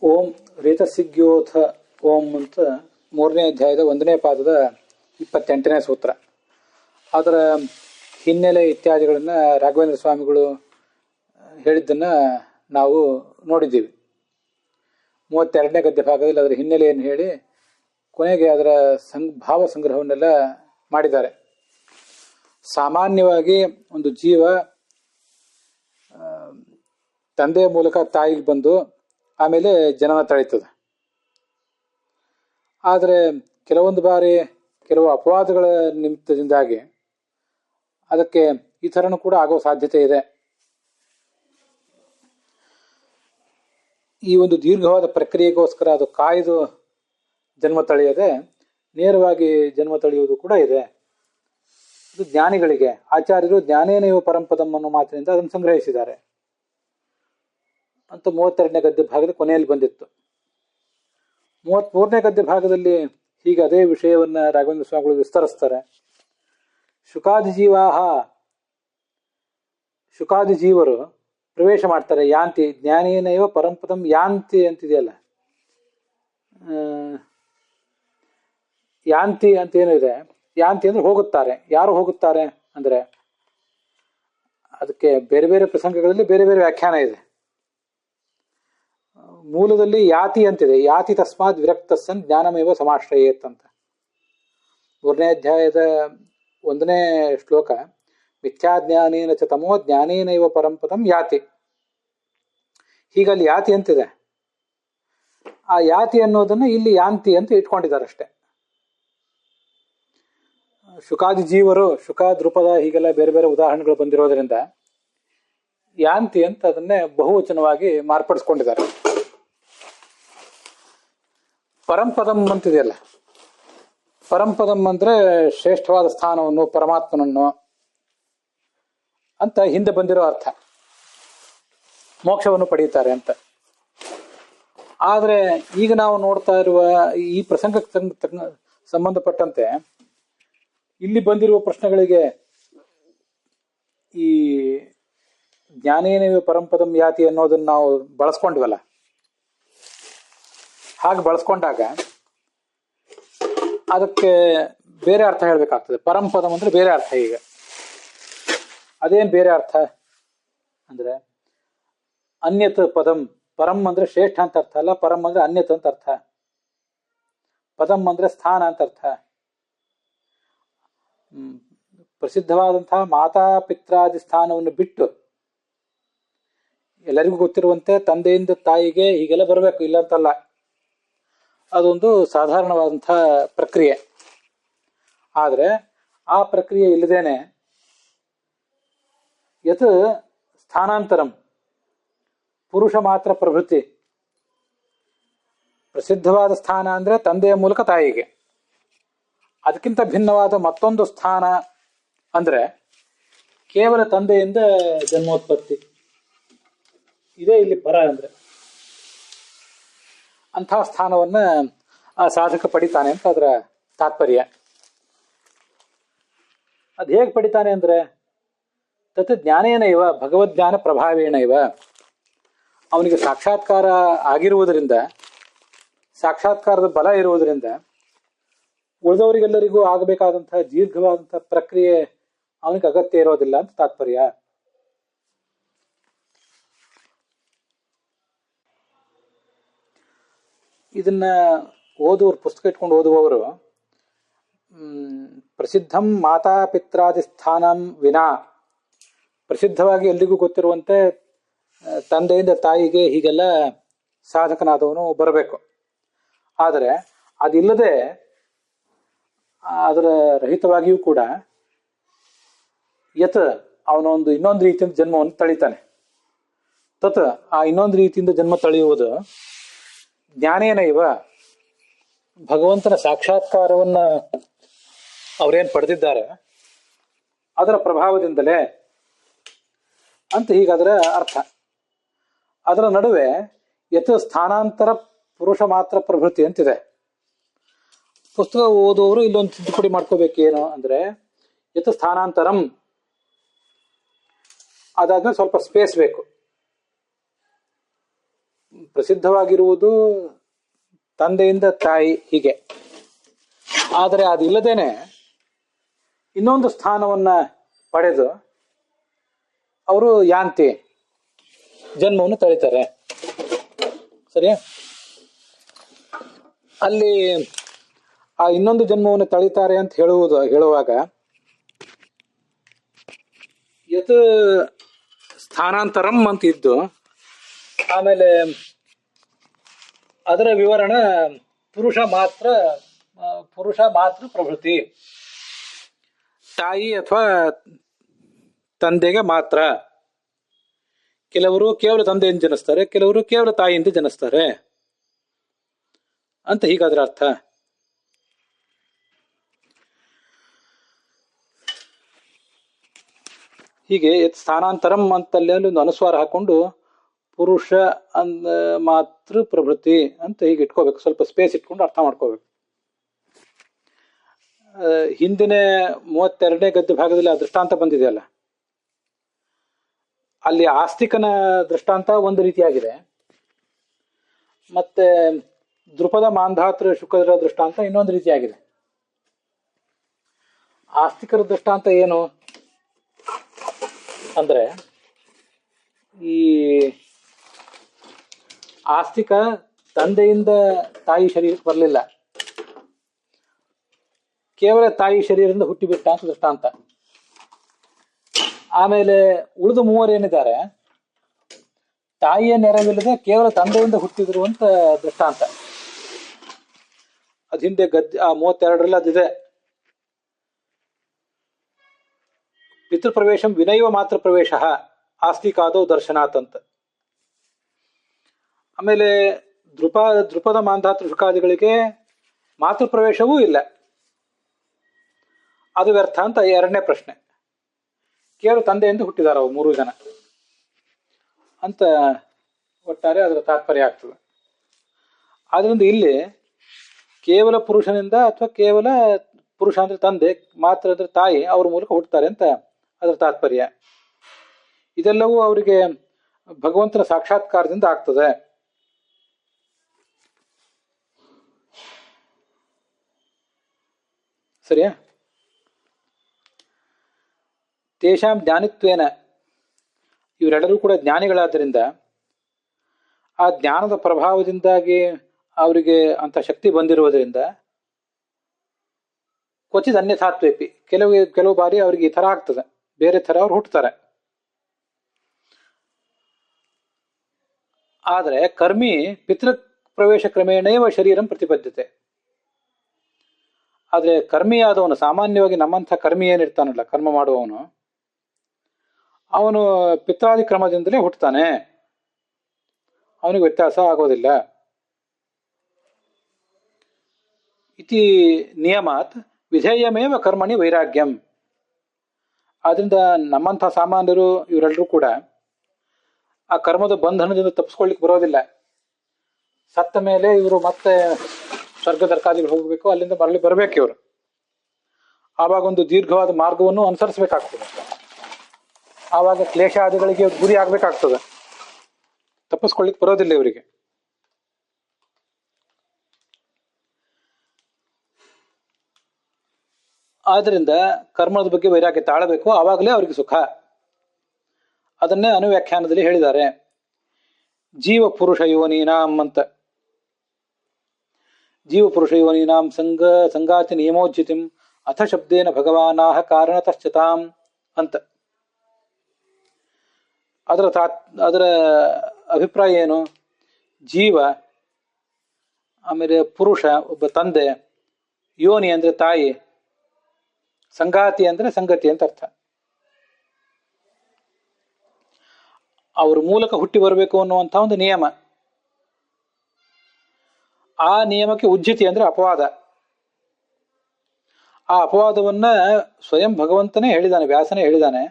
ಓಂ ರೇತಸಿಗ್ಯೋಥ ಓಂ ಅಂತ 3ನೇ ಅಧ್ಯಾಯದ 1ನೇ ಪಾದದ 28ನೇ ಸೂತ್ರ. ಅದರ ಹಿನ್ನೆಲೆ ಇತ್ಯಾದಿಗಳನ್ನು ರಾಘವೇಂದ್ರ ಸ್ವಾಮಿಗಳು ಹೇಳಿದ್ದನ್ನು ನಾವು ನೋಡಿದ್ದೀವಿ. 32ನೇ ಗದ್ಯ ಭಾಗದಲ್ಲಿ ಅದರ ಹಿನ್ನೆಲೆಯನ್ನು ಹೇಳಿ ಕೊನೆಗೆ ಅದರ ಭಾವ ಸಂಗ್ರಹವನ್ನೆಲ್ಲ ಮಾಡಿದ್ದಾರೆ. ಸಾಮಾನ್ಯವಾಗಿ ಒಂದು ಜೀವ ತಂದೆಯ ಮೂಲಕ ತಾಯಿಗೆ ಬಂದು ಆಮೇಲೆ ಜನನ ತಳೀತದೆ. ಆದರೆ ಕೆಲವೊಂದು ಬಾರಿ ಕೆಲವು ಅಪವಾದಗಳ ನಿಮಿತ್ತದಿಂದಾಗಿ ಅದಕ್ಕೆ ಈ ಥರನೂ ಕೂಡ ಆಗೋ ಸಾಧ್ಯತೆ ಇದೆ. ಈ ಒಂದು ದೀರ್ಘವಾದ ಪ್ರಕ್ರಿಯೆಗೋಸ್ಕರ ಅದು ಕಾಯ್ದು ಜನ್ಮ ತಳೆಯದೆ ನೇರವಾಗಿ ಜನ್ಮ ತಳೆಯುವುದು ಕೂಡ ಇದೆ. ಇದು ಜ್ಞಾನಿಗಳಿಗೆ ಆಚಾರ್ಯರು ಜ್ಞಾನೇನೈವ ಪರಂಪದಂ ಅನ್ನೋ ಮಾತಿನಿಂದ ಅದನ್ನು ಸಂಗ್ರಹಿಸಿದ್ದಾರೆ ಅಂತ 32ನೇ ಗದ್ಯ ಭಾಗದ ಕೊನೆಯಲ್ಲಿ ಬಂದಿತ್ತು. 33ನೇ ಗದ್ಯ ಭಾಗದಲ್ಲಿ ಹೀಗೆ ಅದೇ ವಿಷಯವನ್ನ ರಾಘವೇಂದ್ರ ಸ್ವಾಮಿಗಳು ವಿಸ್ತರಿಸ್ತಾರೆ. ಶುಕಾದಿ ಜೀವರು ಪ್ರವೇಶ ಮಾಡ್ತಾರೆ. ಯಾಂತಿ ಜ್ಞಾನೇನೈವ ಪರಂಪದಂ ಯಾಂತಿ ಅಂತಿದೆಯಲ್ಲ, ಯಾಂತಿ ಅಂತ ಏನು ಇದೆ, ಯಾಂತಿ ಅಂದ್ರೆ ಹೋಗುತ್ತಾರೆ. ಯಾರು ಹೋಗುತ್ತಾರೆ ಅಂದ್ರೆ ಅದಕ್ಕೆ ಬೇರೆ ಬೇರೆ ಪ್ರಸಂಗಗಳಲ್ಲಿ ಬೇರೆ ಬೇರೆ ವ್ಯಾಖ್ಯಾನ ಇದೆ. ಮೂಲದಲ್ಲಿ ಯಾತಿ ಅಂತಿದೆ. ಯಾತಿ ತಸ್ಮಾತ್ ವಿರಕ್ತಸ್ಸನ್ ಜ್ಞಾನಮೇವ ಸಮಾಶ್ರಯೇತ್ ಅಂತ 3ನೇ ಅಧ್ಯಾಯದ 1ನೇ ಶ್ಲೋಕ. ಮಿಥ್ಯಾಜ್ಞಾನೇನ ಚ ತಮೋ ಜ್ಞಾನೇನೈವ ಪರಂಪದಂ ಯಾತಿ. ಹೀಗಲ್ಲಿ ಯಾತಿ ಅಂತಿದೆ. ಆ ಯಾತಿ ಅನ್ನೋದನ್ನ ಇಲ್ಲಿ ಯಾಂತಿ ಅಂತ ಇಟ್ಕೊಂಡಿದ್ದಾರೆ ಅಷ್ಟೆ. ಶುಕಾದಿ ಜೀವರು, ಶುಕ, ದೃಪದ ಹೀಗೆಲ್ಲ ಬೇರೆ ಬೇರೆ ಉದಾಹರಣೆಗಳು ಬಂದಿರೋದ್ರಿಂದ ಯಾಂತಿ ಅಂತ ಅದನ್ನೇ ಬಹುವಚನವಾಗಿ ಮಾರ್ಪಡಿಸ್ಕೊಂಡಿದ್ದಾರೆ. ಪರಂಪದಂ ಅಂತಿದೆಯಲ್ಲ, ಪರಂಪದಂ ಅಂದ್ರೆ ಶ್ರೇಷ್ಠವಾದ ಸ್ಥಾನವನ್ನು, ಪರಮಾತ್ಮನನ್ನು ಅಂತ ಹಿಂದೆ ಬಂದಿರೋ ಅರ್ಥ. ಮೋಕ್ಷವನ್ನು ಪಡೆಯುತ್ತಾರೆ ಅಂತ. ಆದ್ರೆ ಈಗ ನಾವು ನೋಡ್ತಾ ಇರುವ ಈ ಪ್ರಸಂಗಕ್ಕೆ ಸಂಬಂಧಪಟ್ಟಂತೆ ಇಲ್ಲಿ ಬಂದಿರುವ ಪ್ರಶ್ನೆಗಳಿಗೆ ಈ ಜ್ಞಾನೇನೈವ ಪರಂಪದಂ ಯಾತಿ ಅನ್ನೋದನ್ನ ನಾವು ಬಳಸ್ಕೊಂಡಿವಲ್ಲ, ಹಾಗೆ ಬಳಸ್ಕೊಂಡಾಗ ಅದಕ್ಕೆ ಬೇರೆ ಅರ್ಥ ಹೇಳ್ಬೇಕಾಗ್ತದೆ. ಪರಂಪದಂ ಅಂದ್ರೆ ಬೇರೆ ಅರ್ಥ. ಈಗ ಅದೇನ್ ಬೇರೆ ಅರ್ಥ ಅಂದ್ರೆ ಅನ್ಯತ್ ಪದಂ. ಪರಂ ಅಂದ್ರೆ ಶ್ರೇಷ್ಠ ಅಂತ ಅರ್ಥ ಅಲ್ಲ, ಪರಂ ಅಂದ್ರೆ ಅನ್ಯತ್ ಅಂತ ಅರ್ಥ. ಪದಂ ಅಂದ್ರೆ ಸ್ಥಾನ ಅಂತ ಅರ್ಥ. ಪ್ರಸಿದ್ಧವಾದಂತಹ ಮಾತಾ ಪಿತ್ರಾದಿ ಸ್ಥಾನವನ್ನು ಬಿಟ್ಟು ಎಲ್ಲರಿಗೂ ಗೊತ್ತಿರುವಂತೆ ತಂದೆಯಿಂದ ತಾಯಿಗೆ ಹೀಗೆಲ್ಲ ಬರಬೇಕು, ಇಲ್ಲ ಅಂತಲ್ಲ. ಅದೊಂದು ಸಾಧಾರಣವಾದಂತಹ ಪ್ರಕ್ರಿಯೆ. ಆದರೆ ಆ ಪ್ರಕ್ರಿಯೆ ಇಲ್ಲದೇನೆ ಯತ್ ಸ್ಥಾನಾಂತರಂ ಪುರುಷ ಮಾತ್ರ ಪ್ರವೃತ್ತಿ. ಪ್ರಸಿದ್ಧವಾದ ಸ್ಥಾನ ಅಂದ್ರೆ ತಂದೆಯ ಮೂಲಕ ತಾಯಿಗೆ. ಅದಕ್ಕಿಂತ ಭಿನ್ನವಾದ ಮತ್ತೊಂದು ಸ್ಥಾನ ಅಂದ್ರೆ ಕೇವಲ ತಂದೆಯಿಂದ ಜನ್ಮೋತ್ಪತ್ತಿ. ಇದೇ ಇಲ್ಲಿ ಪರ ಅಂದ್ರೆ. ಅಂತಹ ಸ್ಥಾನವನ್ನ ಆ ಸಾಧಕ ಪಡಿತಾನೆ ಅಂತ ಅದರ ತಾತ್ಪರ್ಯ. ಅದು ಹೇಗೆ ಪಡಿತಾನೆ ಅಂದ್ರೆ ತತ್ ಜ್ಞಾನೇನ ಇವ ಭಗವದ್ಜ್ಞಾನ ಪ್ರಭಾವೇಣ ಇವ. ಅವನಿಗೆ ಸಾಕ್ಷಾತ್ಕಾರ ಆಗಿರುವುದರಿಂದ, ಸಾಕ್ಷಾತ್ಕಾರದ ಬಲ ಇರುವುದರಿಂದ ಉಳಿದವರಿಗೆಲ್ಲರಿಗೂ ಆಗಬೇಕಾದಂತಹ ದೀರ್ಘವಾದಂತಹ ಪ್ರಕ್ರಿಯೆ ಅವನಿಗೆ ಅಗತ್ಯ ಇರೋದಿಲ್ಲ ಅಂತ ತಾತ್ಪರ್ಯ. ಇದನ್ನ ಓದುವವರು, ಪುಸ್ತಕ ಇಟ್ಕೊಂಡು ಓದುವವರು ಪ್ರಸಿದ್ಧಂ ಮಾತಾ ಪಿತ್ರಾದಿ ಸ್ಥಾನಂ ವಿನಾ, ಪ್ರಸಿದ್ಧವಾಗಿ ಎಲ್ರಿಗೂ ಗೊತ್ತಿರುವಂತೆ ತಂದೆಯಿಂದ ತಾಯಿಗೆ ಹೀಗೆಲ್ಲ ಸಾಧಕನಾದವನು ಬರಬೇಕು. ಆದರೆ ಅದಿಲ್ಲದೆ ಅದರ ರಹಿತವಾಗಿಯೂ ಕೂಡ ಯತ್ ಅವನೊಂದು ಇನ್ನೊಂದು ರೀತಿಯಿಂದ ಜನ್ಮವನ್ನು ತಳಿತಾನೆ. ತತ್ ಆ ಇನ್ನೊಂದು ರೀತಿಯಿಂದ ಜನ್ಮ ತಳೆಯುವುದು ಜ್ಞಾನೇನ ಇವ, ಭಗವಂತನ ಸಾಕ್ಷಾತ್ಕಾರವನ್ನ ಅವರೇನು ಪಡೆದಿದ್ದಾರೆ ಅದರ ಪ್ರಭಾವದಿಂದಲೇ ಅಂತ ಹೀಗಾದರ ಅರ್ಥ. ಅದರ ನಡುವೆ ಯತ್ ಸ್ಥಾನಾಂತರ ಪುರುಷ ಮಾತ್ರ ಪ್ರವೃತ್ತಿ ಅಂತಿದೆ. ಪುಸ್ತಕ ಓದುವವರು ಇಲ್ಲೊಂದು ತಿದ್ದುಪಡಿ ಮಾಡ್ಕೋಬೇಕೇನು ಅಂದ್ರೆ ಯತ್ ಸ್ಥಾನಾಂತರಂ, ಅದಾದ್ಮೇಲೆ ಸ್ವಲ್ಪ ಸ್ಪೇಸ್ ಬೇಕು. ಪ್ರಸಿದ್ಧವಾಗಿರುವುದು ತಂದೆಯಿಂದ ತಾಯಿ ಹೀಗೆ. ಆದರೆ ಅದಿಲ್ಲದೇನೆ ಇನ್ನೊಂದು ಸ್ಥಾನವನ್ನ ಪಡೆದು ಅವರು ಯಾಂತಿ ಜನ್ಮವನ್ನು ತಳಿತಾರೆ. ಸರಿಯಾ? ಅಲ್ಲಿ ಆ ಇನ್ನೊಂದು ಜನ್ಮವನ್ನು ತಳಿತಾರೆ ಅಂತ ಹೇಳುವಾಗ ಯತ್ ಸ್ಥಾನಾಂತರಂ ಅಂತ ಇದ್ದು, ಆಮೇಲೆ ಅದರ ವಿವರಣ ಪುರುಷ ಮಾತ್ರ ಪ್ರಭೃತಿ, ತಾಯಿ ಅಥವಾ ತಂದೆಗೆ ಮಾತ್ರ. ಕೆಲವರು ಕೇವಲ ತಂದೆಯಿಂದ ಜನಿಸ್ತಾರೆ, ಕೆಲವರು ಕೇವಲ ತಾಯಿಯಿಂದ ಜನಿಸ್ತಾರೆ ಅಂತ ಹೀಗಾದ್ರ ಅರ್ಥ. ಹೀಗೆ ಸ್ಥಾನಾಂತರಂ ಅಂತಲ್ಲಿ ಒಂದು ಅನುಸ್ವಾರ ಹಾಕೊಂಡು ಪುರುಷ ಮಾತೃ ಪ್ರಭೃತಿ ಅಂತ ಹೀಗೆ ಇಟ್ಕೋಬೇಕು. ಸ್ವಲ್ಪ ಸ್ಪೇಸ್ ಇಟ್ಕೊಂಡು ಅರ್ಥ ಮಾಡ್ಕೋಬೇಕು. ಹಿಂದಿನ 32ನೇ ಗದ್ಯ ಭಾಗದಲ್ಲಿ ಆ ದೃಷ್ಟಾಂತ ಬಂದಿದೆಯಲ್ಲ, ಅಲ್ಲಿ ಆಸ್ತಿಕನ ದೃಷ್ಟಾಂತ ಒಂದು ರೀತಿಯಾಗಿದೆ, ಮತ್ತೆ ದೃಪದ ಮಾಂಧಾತೃ ಶುಕರ ದೃಷ್ಟಾಂತ ಇನ್ನೊಂದು ರೀತಿಯಾಗಿದೆ. ಆಸ್ತಿಕರ ದೃಷ್ಟಾಂತ ಏನು ಅಂದ್ರೆ, ಈ ಆಸ್ತಿಕ ತಂದೆಯಿಂದ ತಾಯಿ ಶರೀರಕ್ಕೆ ಬರಲಿಲ್ಲ, ಕೇವಲ ತಾಯಿ ಶರೀರದಿಂದ ಹುಟ್ಟಿಬಿಟ್ಟ ಅಂತ ದೃಷ್ಟಾಂತ. ಆಮೇಲೆ ಉಳಿದ ಮೂವರೇನಿದ್ದಾರೆ ತಾಯಿಯ ನೆರವಿಲ್ಲದೆ ಕೇವಲ ತಂದೆಯಿಂದ ಹುಟ್ಟಿದ್ರು ಅಂತ ದೃಷ್ಟಾಂತ. ಅದ್ ಹಿಂದೆ ಗದ್ಯ 32ರಲ್ಲಿ ಅದಿದೆ. ಪಿತೃಪ್ರವೇಶಂ ವಿನೈವ ಮಾತ್ರ ಪ್ರವೇಶ ಆಸ್ತಿಕಾದೋ ದರ್ಶನಾತ್ ಅಂತ. ಆಮೇಲೆ ದೃಪದ ಮಾಂಧಾತೃ ಶುಕಾದಿಗಳಿಗೆ ಮಾತೃಪ್ರವೇಶವೂ ಇಲ್ಲ, ಅದು ವ್ಯರ್ಥ ಅಂತ 2ನೇ ಪ್ರಶ್ನೆ. ಕೇವಲ ತಂದೆಯಿಂದ ಹುಟ್ಟಿದಾರ ಅವು 3 ಜನ ಅಂತ ಒಟ್ಟಾರೆ ಅದರ ತಾತ್ಪರ್ಯ ಆಗ್ತದೆ. ಆದ್ರಿಂದ ಇಲ್ಲಿ ಕೇವಲ ಪುರುಷನಿಂದ ಅಥವಾ ಕೇವಲ ಪುರುಷ ಅಂದ್ರೆ ತಂದೆ, ಮಾತ್ರ ಅಂದ್ರೆ ತಾಯಿ, ಅವ್ರ ಮೂಲಕ ಹುಟ್ಟುತ್ತಾರೆ ಅಂತ ಅದರ ತಾತ್ಪರ್ಯ. ಇದೆಲ್ಲವೂ ಅವರಿಗೆ ಭಗವಂತನ ಸಾಕ್ಷಾತ್ಕಾರದಿಂದ ಆಗ್ತದೆ. ಸರಿಯಾ? ತೇಷಾಂ ಜ್ಞಾನಿತ್ವೇನ, ಇವರೆಲ್ಲರೂ ಕೂಡ ಜ್ಞಾನಿಗಳಾದ್ದರಿಂದ ಆ ಜ್ಞಾನದ ಪ್ರಭಾವದಿಂದಾಗಿ ಅವರಿಗೆ ಅಂತ ಶಕ್ತಿ ಬಂದಿರುವುದರಿಂದ ಕ್ವಚಿತ್ ಅನ್ಯಥಾತ್ವೇಪಿ, ಕೆಲವು ಬಾರಿ ಅವರಿಗೆ ಈ ಥರ ಆಗ್ತದೆ, ಬೇರೆ ಥರ ಅವ್ರು ಹುಟ್ಟುತ್ತಾರೆ. ಆದರೆ ಕರ್ಮಿ ಪಿತೃ ಪ್ರವೇಶ ಕ್ರಮೇಣೇವ ಶರೀರಂ ಪ್ರತಿಬದ್ಧತೆ. ಆದರೆ ಕರ್ಮಿಯಾದವನು, ಸಾಮಾನ್ಯವಾಗಿ ನಮ್ಮಂಥ ಕರ್ಮಿ ಏನಿರ್ತಾನಲ್ಲ, ಕರ್ಮ ಮಾಡುವವನು, ಅವನು ಪಿತ್ರಾದಿ ಕ್ರಮದಿಂದಲೇ ಹುಟ್ಟುತ್ತಾನೆ, ಅವನಿಗೆ ವ್ಯತ್ಯಾಸ ಆಗೋದಿಲ್ಲ. ಇತಿ ನಿಯಮಾತ್ ವಿಧೇಯಮೇವ ಕರ್ಮಣಿ ವೈರಾಗ್ಯಂ. ಆದ್ರಿಂದ ನಮ್ಮಂಥ ಸಾಮಾನ್ಯರು ಇವರೆಲ್ಲರೂ ಕೂಡ ಆ ಕರ್ಮದ ಬಂಧನದಿಂದ ತಪ್ಪಿಸ್ಕೊಳ್ಳಿಕ್ಕೆ ಬರೋದಿಲ್ಲ. ಸತ್ತ ಮೇಲೆ ಇವರು ಮತ್ತೆ ಸ್ವರ್ಗ ನರಕಾದಿಗಳು ಹೋಗಬೇಕು, ಅಲ್ಲಿಂದ ಮರಳಿ ಬರಬೇಕು ಇವರು. ಆವಾಗ ಒಂದು ದೀರ್ಘವಾದ ಮಾರ್ಗವನ್ನು ಅನುಸರಿಸಬೇಕಾಗ್ತದೆ. ಆವಾಗ ಕ್ಲೇಶಾದಿಗಳಿಗೆ ಗುರಿ ಆಗ್ಬೇಕಾಗ್ತದೆ, ತಪ್ಪಿಸ್ಕೊಳ್ಳಿಕ್ಕೆ ಬರೋದಿಲ್ಲ ಇವರಿಗೆ. ಆದ್ರಿಂದ ಕರ್ಮದ ಬಗ್ಗೆ ವೈರಾಗ್ಯ ತಾಳಬೇಕು, ಆವಾಗಲೇ ಅವರಿಗೆ ಸುಖ. ಅದನ್ನೇ ಅನುವ್ಯಾಖ್ಯಾನದಲ್ಲಿ ಹೇಳಿದ್ದಾರೆ. ಜೀವ ಪುರುಷ ಯೋನೀನಾಂ ಅಂತ. ಜೀವ ಪುರುಷ ಯೋನೀನಾಂ ಸಂಗಾತಿ ನಿಯಮೋಚಿತಿಂ ಅಥ ಶಬ್ದೇನ ಭಗವಾನಾಹ ಕಾರಣತಶ್ಚತಾಂ ಅಂತ. ಅದರ ಅಭಿಪ್ರಾಯ ಏನು? ಜೀವ, ಆಮೇಲೆ ಪುರುಷ ಒಬ್ಬ ತಂದೆ, ಯೋನಿ ಅಂದ್ರೆ ತಾಯಿ, ಸಂಗಾತಿ ಅಂದ್ರೆ ಸಂಗತಿ ಅಂತ ಅರ್ಥ. ಅವ್ರ ಮೂಲಕ ಹುಟ್ಟಿ ಬರಬೇಕು ಅನ್ನುವಂಥ ಒಂದು ನಿಯಮ. ಆ ನಿಯಮಕ್ಕೆ ಉಜ್ಜಿತಿ ಅಂದ್ರೆ ಅಪವಾದ. ಆ ಅಪವಾದವನ್ನ ಸ್ವಯಂ ಭಗವಂತನೇ ಹೇಳಿದಾನೆ, ವ್ಯಾಸನೇ ಹೇಳಿದಾನೆ.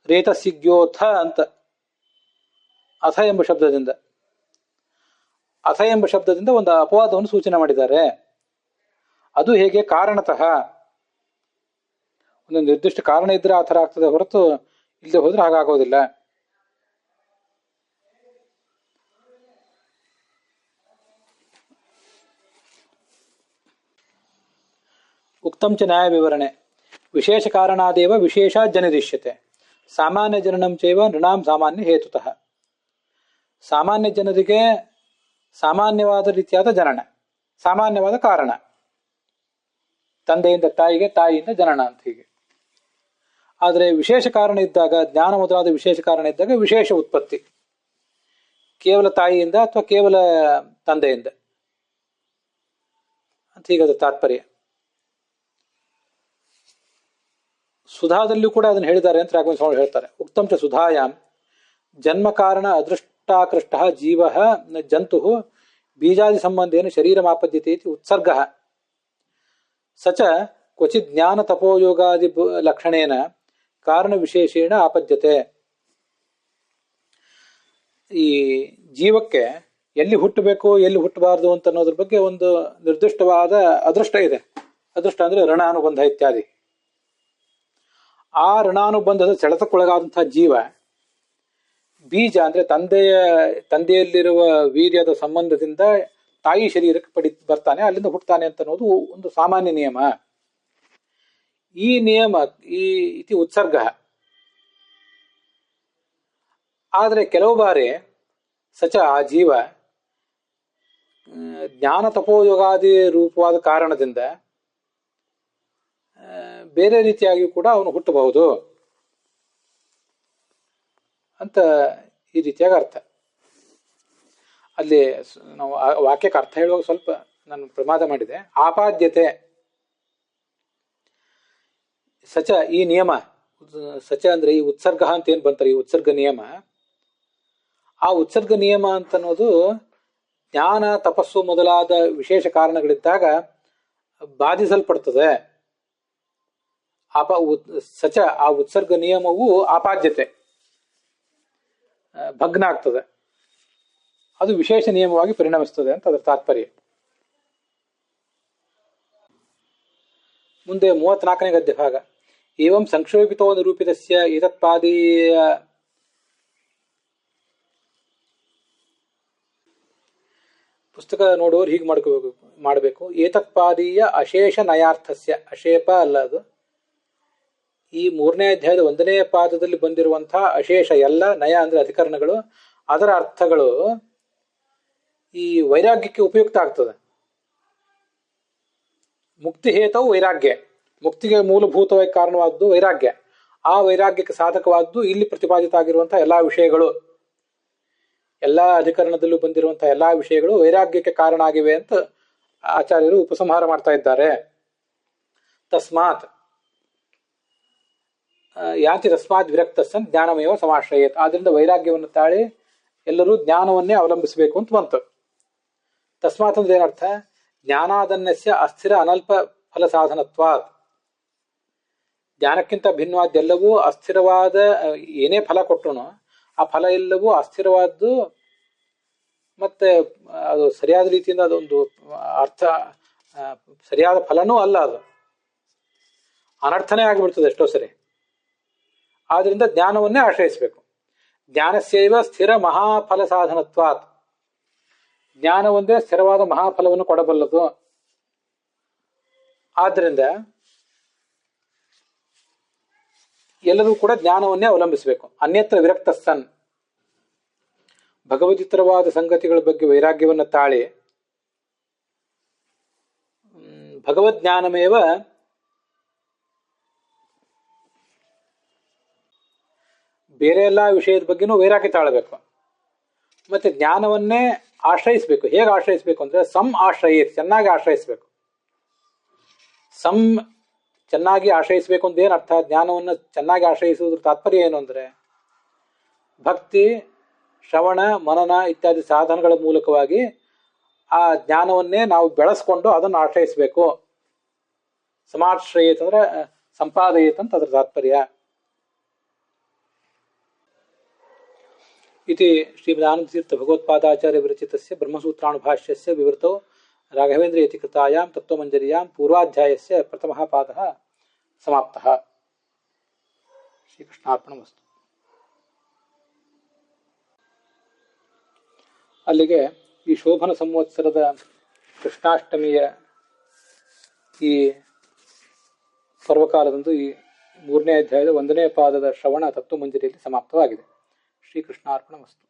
ರೇತಸಿಗ್ಯೋಥ ಅಂತ, ಅಥ ಎಂಬ ಶಬ್ದದಿಂದ ಒಂದು ಅಪವಾದವನ್ನು ಸೂಚನೆ ಮಾಡಿದ್ದಾರೆ. ಅದು ಹೇಗೆ? ಕಾರಣತಃ, ಒಂದು ನಿರ್ದಿಷ್ಟ ಕಾರಣ ಇದ್ರೆ ಆ ಥರ ಆಗ್ತದೆ ಹೊರತು ಇಲ್ಲದೆ ಹೋದ್ರೆ ಹಾಗಾಗೋದಿಲ್ಲ. ಉಕ್ತಂ ಚ ನ್ಯಾಯ ವಿವರಣೆ ವಿಶೇಷ ಕಾರಣಾದೇವ ವಿಶೇಷ ಜನಿರಿಷ್ಯತೆ ಸಾಮಾನ್ಯ ಜನನಂ ಚೈವ ನೃಣಾಂ ಸಾಮಾನ್ಯ ಹೇತುತಃ. ಸಾಮಾನ್ಯ ಜನರಿಗೆ ಸಾಮಾನ್ಯವಾದ ರೀತಿಯಾದ ಜನನ, ಸಾಮಾನ್ಯವಾದ ಕಾರಣ, ತಂದೆಯಿಂದ ತಾಯಿಗೆ, ತಾಯಿಯಿಂದ ಜನನ ಅಂತ ಹೀಗೆ. ಆದರೆ ವಿಶೇಷ ಕಾರಣ ಇದ್ದಾಗ, ಜ್ಞಾನ ಮೊದಲಾದ ವಿಶೇಷ ಕಾರಣ ಇದ್ದಾಗ ವಿಶೇಷ ಉತ್ಪತ್ತಿ, ಕೇವಲ ತಾಯಿಯಿಂದ ಅಥವಾ ಕೇವಲ ತಂದೆಯಿಂದ ಅಂತ ಹೀಗದ ತಾತ್ಪರ್ಯ. ಸುಧಾದಲ್ಲೂ ಕೂಡ ಅದನ್ನು ಹೇಳಿದ್ದಾರೆ ಅಂತ ರಾಘವೇಂದ್ರ ಸ್ವಾಮಿ ಹೇಳ್ತಾರೆ. ಉಕ್ತಂ ಚ ಸುಧಾಯಾಮ್ ಜನ್ಮ ಕಾರಣ ಅದೃಷ್ಟಾಕೃಷ್ಟ ಜೀವ ಜಂತು ಬೀಜಾದಿ ಸಂಬಂಧೇನ ಶರೀರಮಾಪದ್ಯತೆ ಇತಿ ಉತ್ಸರ್ಗ ಸಚ ಕ್ವಚಿತ್ ಜ್ಞಾನ ತಪೋಯೋಗಾದಿ ಲಕ್ಷಣೇನ ಕಾರಣ ವಿಶೇಷೇಣ ಆಪದ್ಯತೆ. ಈ ಜೀವಕ್ಕೆ ಎಲ್ಲಿ ಹುಟ್ಟಬೇಕು ಎಲ್ಲಿ ಹುಟ್ಟಬಾರದು ಅಂತ ಅನ್ನೋದ್ರ ಬಗ್ಗೆ ಒಂದು ನಿರ್ದಿಷ್ಟವಾದ ಅದೃಷ್ಟ ಇದೆ. ಅದೃಷ್ಟ ಅಂದ್ರೆ ಋಣಾನುಬಂಧ ಇತ್ಯಾದಿ. ಆ ಋಣಾನುಬಂಧದ ಸೆಳೆತಕ್ಕೊಳಗಾದಂತಹ ಜೀವ ಬೀಜ ಅಂದ್ರೆ ತಂದೆಯಲ್ಲಿರುವ ವೀರ್ಯದ ಸಂಬಂಧದಿಂದ ತಾಯಿ ಶರೀರಕ್ಕೆ ಬರ್ತಾನೆ, ಅಲ್ಲಿಂದ ಹುಟ್ಟುತ್ತಾನೆ ಅಂತ ಅನ್ನೋದು ಒಂದು ಸಾಮಾನ್ಯ ನಿಯಮ. ಈ ನಿಯಮ ಇತಿ ಉತ್ಸರ್ಗ. ಆದರೆ ಕೆಲವು ಬಾರಿ ಸಚ ಆ ಜೀವ ಜ್ಞಾನ ತಪೋಯೋಗಾದಿ ರೂಪವಾದ ಕಾರಣದಿಂದ ಬೇರೆ ರೀತಿಯಾಗಿ ಕೂಡ ಅವನು ಹುಟ್ಟಬಹುದು ಅಂತ ಈ ರೀತಿಯಾಗಿ ಅರ್ಥ. ಅಲ್ಲಿ ನಾವು ವಾಕ್ಯಕ್ಕೆ ಅರ್ಥ ಹೇಳುವಾಗ ಸ್ವಲ್ಪ ನಾನು ಪ್ರಮಾದ ಮಾಡಿದೆ. ಆಪಾದ್ಯತೆ ಸಚ ಈ ನಿಯಮ, ಸಚ ಅಂದ್ರೆ ಈ ಉತ್ಸರ್ಗ ಅಂತ ಏನ್ ಬಂತಾರೆ, ಈ ಉತ್ಸರ್ಗ ನಿಯಮ, ಆ ಉತ್ಸರ್ಗ ನಿಯಮ ಅಂತ ಅನ್ನೋದು ಜ್ಞಾನ ತಪಸ್ಸು ಮೊದಲಾದ ವಿಶೇಷ ಕಾರಣಗಳಿದ್ದಾಗ ಬಾಧಿಸಲ್ಪಡ್ತದೆ. ಸಚ ಆ ಉತ್ಸರ್ಗ ನಿಯಮವು ಆಪಾದ್ಯತೆ ಭಗ್ನ ಆಗ್ತದೆ, ಅದು ವಿಶೇಷ ನಿಯಮವಾಗಿ ಪರಿಣಮಿಸ್ತದೆ ಅಂತ ಅದರ ತಾತ್ಪರ್ಯ. ಮುಂದೆ 34ನೇ ಗದ್ಯ ಭಾಗ. ಏವಂ ಸಂಕ್ಷೇಪಿತೋ ನಿರೂಪಿತಸ್ಯ ಏತತ್ಪಾದೀಯ ಪುಸ್ತಕ ನೋಡುವವರು ಹೀಗೆ ಮಾಡಬೇಕು. ಏತತ್ಪಾದೀಯ ಅಶೇಷ ನಯಾರ್ಥಸ್ಯ, ಅಶೇಪ ಅಲ್ಲ ಅದು, ಈ 3ನೇ ಅಧ್ಯಾಯದ 1ನೇ ಪಾದದಲ್ಲಿ ಬಂದಿರುವಂತಹ ಅಶೇಷ ಎಲ್ಲ, ನಯ ಅಂದ್ರೆ ಅಧಿಕರಣಗಳು, ಅದರ ಅರ್ಥಗಳು ಈ ವೈರಾಗ್ಯಕ್ಕೆ ಉಪಯುಕ್ತ ಆಗ್ತದೆ. ಮುಕ್ತಿ ಹೇತವು ವೈರಾಗ್ಯ, ಮುಕ್ತಿಗೆ ಮೂಲಭೂತವಾಗಿ ಕಾರಣವಾದ್ದು ವೈರಾಗ್ಯ. ಆ ವೈರಾಗ್ಯಕ್ಕೆ ಸಾಧಕವಾದ್ದು ಇಲ್ಲಿ ಪ್ರತಿಪಾದಿತ ಆಗಿರುವಂತಹ ಎಲ್ಲಾ ವಿಷಯಗಳು, ಎಲ್ಲಾ ಅಧಿಕರಣದಲ್ಲೂ ಬಂದಿರುವಂತಹ ಎಲ್ಲಾ ವಿಷಯಗಳು ವೈರಾಗ್ಯಕ್ಕೆ ಕಾರಣ ಆಗಿವೆ ಅಂತ ಆಚಾರ್ಯರು ಉಪಸಂಹಾರ ಮಾಡ್ತಾ ಇದ್ದಾರೆ. ತಸ್ಮಾತ್ ಯಾಂತಿ ತಸ್ಮಾತ್ ವಿರಕ್ತ ಸನ್ ಜ್ಞಾನಮೇವ ಸಮಾಶ್ರಯೇತ್. ಆದ್ರಿಂದ ವೈರಾಗ್ಯವನ್ನು ತಾಳಿ ಎಲ್ಲರೂ ಜ್ಞಾನವನ್ನೇ ಅವಲಂಬಿಸಬೇಕು ಅಂತ ಬಂತು. ತಸ್ಮಾತ್ ಅಂದ್ರೆ ಏನರ್ಥ? ಜ್ಞಾನಾದನ್ಯಸ್ಯ ಅಸ್ಥಿರ ಅನಲ್ಪ ಫಲ ಸಾಧನತ್ವಾತ್. ಜ್ಞಾನಕ್ಕಿಂತ ಭಿನ್ನವಾದ್ದೆಲ್ಲವೂ ಅಸ್ಥಿರವಾದ, ಏನೇ ಫಲ ಕೊಟ್ಟರು ಆ ಫಲ ಎಲ್ಲವೂ ಅಸ್ಥಿರವಾದ್ದು, ಮತ್ತೆ ಅದು ಸರಿಯಾದ ರೀತಿಯಿಂದ ಅದೊಂದು ಅರ್ಥ ಸರಿಯಾದ ಫಲನೂ ಅಲ್ಲ, ಅದು ಅನರ್ಥನೇ ಆಗಿಬಿಡ್ತದೆ ಎಷ್ಟೋ ಸರಿ. ಆದ್ರಿಂದ ಜ್ಞಾನವನ್ನೇ ಆಶ್ರಯಿಸಬೇಕು. ಜ್ಞಾನಸ್ಯೈವ ಸ್ಥಿರ ಮಹಾಫಲ ಸಾಧನತ್ವಾತ್. ಜ್ಞಾನ ಒಂದೇ ಸ್ಥಿರವಾದ ಮಹಾಫಲವನ್ನು ಕೊಡಬಲ್ಲದು. ಆದ್ರಿಂದ ಎಲ್ಲರೂ ಕೂಡ ಜ್ಞಾನವನ್ನೇ ಅವಲಂಬಿಸಬೇಕು. ಅನ್ಯತ್ರ ವಿರಕ್ತ ಸನ್, ಭಗವದಿತರವಾದ ಸಂಗತಿಗಳ ಬಗ್ಗೆ ವೈರಾಗ್ಯವನ್ನು ತಾಳಿ ಭಗವದ್ಜ್ಞಾನಮೇವ ಬೇರೆ ಎಲ್ಲ ವಿಷಯದ ಬಗ್ಗೆನೂ ವೈರಾಗ್ಯ ತಾಳಬೇಕು. ಮತ್ತೆ ಜ್ಞಾನವನ್ನೇ ಆಶ್ರಯಿಸಬೇಕು. ಹೇಗೆ ಆಶ್ರಯಿಸಬೇಕು ಅಂದ್ರೆ ಆಶ್ರಯ, ಚೆನ್ನಾಗಿ ಆಶ್ರಯಿಸಬೇಕು. ಚೆನ್ನಾಗಿ ಆಶ್ರಯಿಸಬೇಕು ಅಂತ ಏನು ಅರ್ಥ? ಜ್ಞಾನವನ್ನು ಚೆನ್ನಾಗಿ ಆಶ್ರಯಿಸುವುದ್ರ ತಾತ್ಪರ್ಯ ಏನು ಅಂದ್ರೆ ಭಕ್ತಿ, ಶ್ರವಣ, ಮನನ ಇತ್ಯಾದಿ ಸಾಧನಗಳ ಮೂಲಕವಾಗಿ ಆ ಜ್ಞಾನವನ್ನೇ ನಾವು ಬೆಳೆಸ್ಕೊಂಡು ಅದನ್ನು ಆಶ್ರಯಿಸಬೇಕು. ಸಮಾಶ್ರಯೇತ್ ಅಂದ್ರೆ ಸಂಪಾದಯೇತ್ ಅಂತ ಅದರ ತಾತ್ಪರ್ಯ. ಇತಿ ಶ್ರೀಮದಾನಂದತೀರ್ಥ ಭಗವತ್ಪಾದಾಚಾರ್ಯ ವಿರಚಿತಸ್ಯ ಬ್ರಹ್ಮಸೂತ್ರಾನುಭಾಷ್ಯಸ್ಯ ವಿವೃತೌ ರಾಘವೇಂದ್ರ ಇತಿ ಕೃತಾಯಾಂ ತತ್ವಮಂಜರಿಯಾಂ ಪೂರ್ವಾಧ್ಯಾಯಸ್ಯ ಪ್ರಥಮಃ ಪಾದಃ ಸಮಾಪ್ತಃ. ಶ್ರೀಕೃಷ್ಣಾರ್ಪಣಮಸ್ತು. ಅಲ್ಲಿಗೆ ಈ ಶೋಭನ ಸಂವತ್ಸರದ ಕೃಷ್ಣಾಷ್ಟಮಿಯ ಈ ಸರ್ವಕಾಲದಂದು ಈ 3ನೇ ಅಧ್ಯಾಯದ 1ನೇ ಪಾದದ ಶ್ರವಣ ತತ್ವಮಂಜರಿಯಲ್ಲಿ ಸಮಾಪ್ತವಾಗಿದೆ. ಶ್ರೀಕೃಷ್ಣಾರ್ಪಣಮಸ್ತು.